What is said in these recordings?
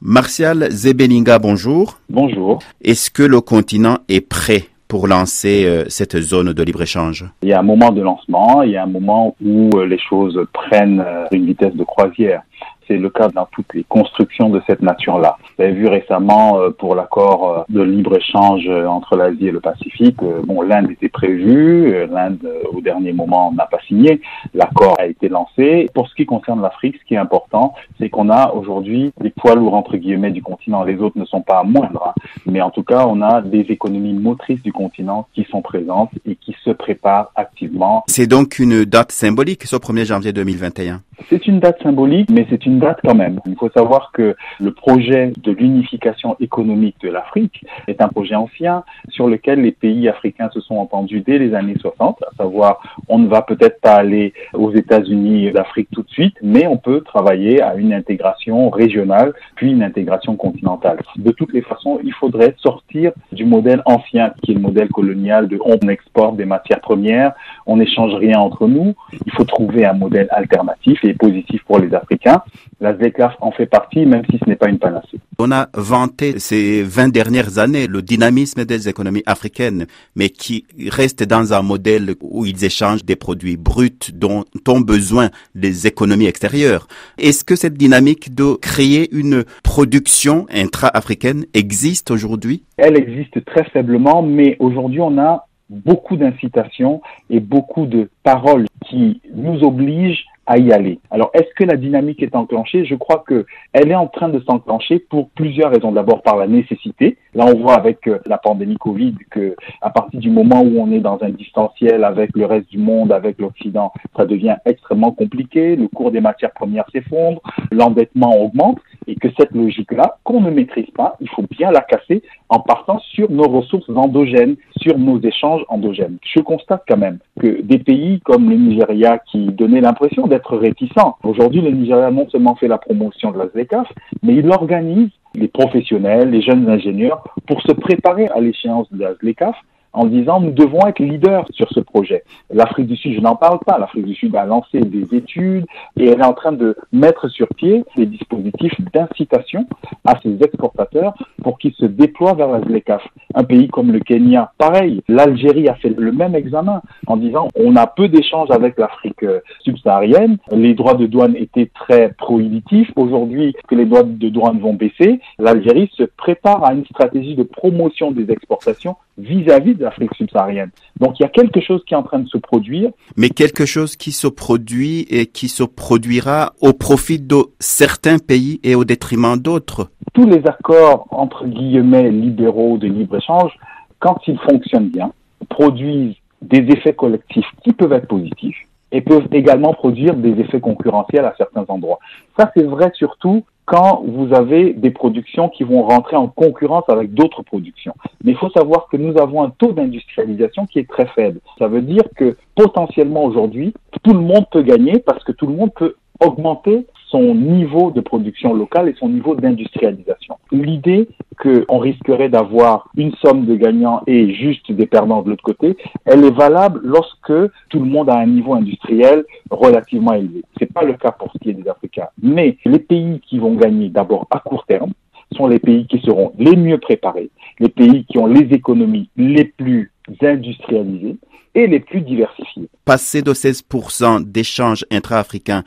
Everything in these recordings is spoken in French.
Martial Zebelinga, bonjour. Bonjour. Est-ce que le continent est prêt pour lancer cette zone de libre-échange? Il y a un moment de lancement, il y a un moment où les choses prennent une vitesse de croisière. C'est le cas dans toutes les constructions de cette nature-là. Vous avez vu récemment pour l'accord de libre-échange entre l'Asie et le Pacifique, l'Inde était prévue, l'Inde au dernier moment n'a pas signé, l'accord a été lancé. Pour ce qui concerne l'Afrique, ce qui est important, c'est qu'on a aujourd'hui des poids lourds entre guillemets du continent. Les autres ne sont pas moindres, mais en tout cas, on a des économies motrices du continent qui sont présentes et qui se préparent activement. C'est donc une date symbolique, ce 1er janvier 2021? C'est une date symbolique, mais c'est une date quand même. Il faut savoir que le projet de l'unification économique de l'Afrique est un projet ancien sur lequel les pays africains se sont entendus dès les années 60, à savoir on ne va peut-être pas aller aux États-Unis d'Afrique tout de suite, mais on peut travailler à une intégration régionale, puis une intégration continentale. De toutes les façons, il faudrait sortir du modèle ancien, qui est le modèle colonial de on exporte des matières premières, on n'échange rien entre nous. Il faut trouver un modèle alternatif et positif pour les Africains. La ZLECAf en fait partie, même si ce n'est pas une panacée. On a vanté ces 20 dernières années le dynamisme des économies africaines, mais qui restent dans un modèle où ils échangent des produits bruts dont ont besoin les économies extérieures. Est-ce que cette dynamique de créer une production intra-africaine existe aujourd'hui? Elle existe très faiblement, mais aujourd'hui on a beaucoup d'incitations et beaucoup de paroles qui nous obligent à y aller. Alors, est-ce que la dynamique est enclenchée? Je crois que elle est en train de s'enclencher pour plusieurs raisons. D'abord, par la nécessité. Là, on voit avec la pandémie Covid que, à partir du moment où on est dans un distanciel avec le reste du monde, avec l'Occident, ça devient extrêmement compliqué. Le cours des matières premières s'effondre, l'endettement augmente, et que cette logique-là, qu'on ne maîtrise pas, il faut bien la casser en partant sur nos ressources endogènes, sur nos échanges endogènes. Je constate quand même que des pays comme le Nigeria, qui donnaient l'impression d'être réticents, aujourd'hui le Nigeria non seulement fait la promotion de la ZLECAf, mais il organise les professionnels, les jeunes ingénieurs pour se préparer à l'échéance de la ZLECAf en disant nous devons être leaders sur ce projet. L'Afrique du Sud, je n'en parle pas. L'Afrique du Sud a lancé des études et elle est en train de mettre sur pied des dispositifs d'incitation à ses exportateurs pour qu'ils se déploient vers la ZLECAf. Un pays comme le Kenya, pareil. L'Algérie a fait le même examen en disant on a peu d'échanges avec l'Afrique subsaharienne. Les droits de douane étaient très prohibitifs. Aujourd'hui, que les droits de douane vont baisser, l'Algérie se prépare à une stratégie de promotion des exportations vis-à-vis de l'Afrique subsaharienne. Donc il y a quelque chose qui est en train de se produire. Mais quelque chose qui se produit et qui se produira au profit de certains pays et au détriment d'autres. Tous les accords, entre guillemets, libéraux de libre-échange, quand ils fonctionnent bien, produisent des effets collectifs qui peuvent être positifs et peuvent également produire des effets concurrentiels à certains endroits. Ça, c'est vrai surtout quand vous avez des productions qui vont rentrer en concurrence avec d'autres productions. Mais il faut savoir que nous avons un taux d'industrialisation qui est très faible. Ça veut dire que potentiellement aujourd'hui, tout le monde peut gagner parce que tout le monde peut augmenter son niveau de production locale et son niveau d'industrialisation. L'idée qu'on risquerait d'avoir une somme de gagnants et juste des perdants de l'autre côté, elle est valable lorsque tout le monde a un niveau industriel relativement élevé. C'est pas le cas pour ce qui est des Africains. Mais les pays qui vont gagner d'abord à court terme sont les pays qui seront les mieux préparés, les pays qui ont les économies les plus industrialisées et les plus diversifiées. Passer de 16% d'échanges intra-africains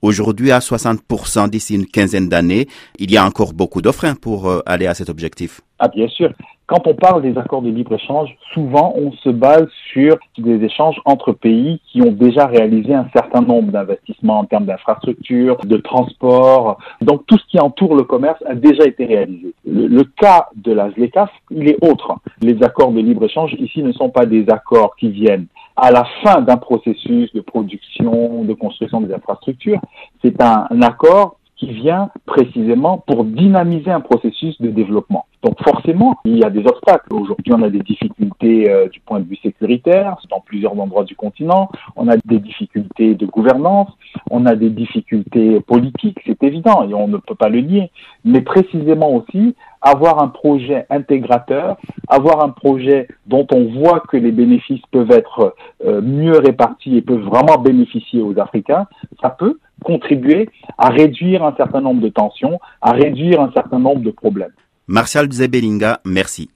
aujourd'hui à 60% d'ici une quinzaine d'années, il y a encore beaucoup de freins pour aller à cet objectif. Ah bien sûr. Quand on parle des accords de libre-échange, souvent on se base sur des échanges entre pays qui ont déjà réalisé un certain nombre d'investissements en termes d'infrastructures, de transport. Donc tout ce qui entoure le commerce a déjà été réalisé. Le cas de la ZLECAf, il est autre. Les accords de libre-échange ici ne sont pas des accords qui viennent à la fin d'un processus de production, de construction des infrastructures. C'est un accord qui vient précisément pour dynamiser un processus de développement. Donc forcément, il y a des obstacles. Aujourd'hui, on a des difficultés du point de vue sécuritaire dans plusieurs endroits du continent. On a des difficultés de gouvernance. On a des difficultés politiques, c'est évident, et on ne peut pas le nier. Mais précisément aussi, avoir un projet intégrateur, avoir un projet dont on voit que les bénéfices peuvent être mieux répartis et peuvent vraiment bénéficier aux Africains, ça peut contribuer à réduire un certain nombre de tensions, à réduire un certain nombre de problèmes. Martial Dzebelinga, merci.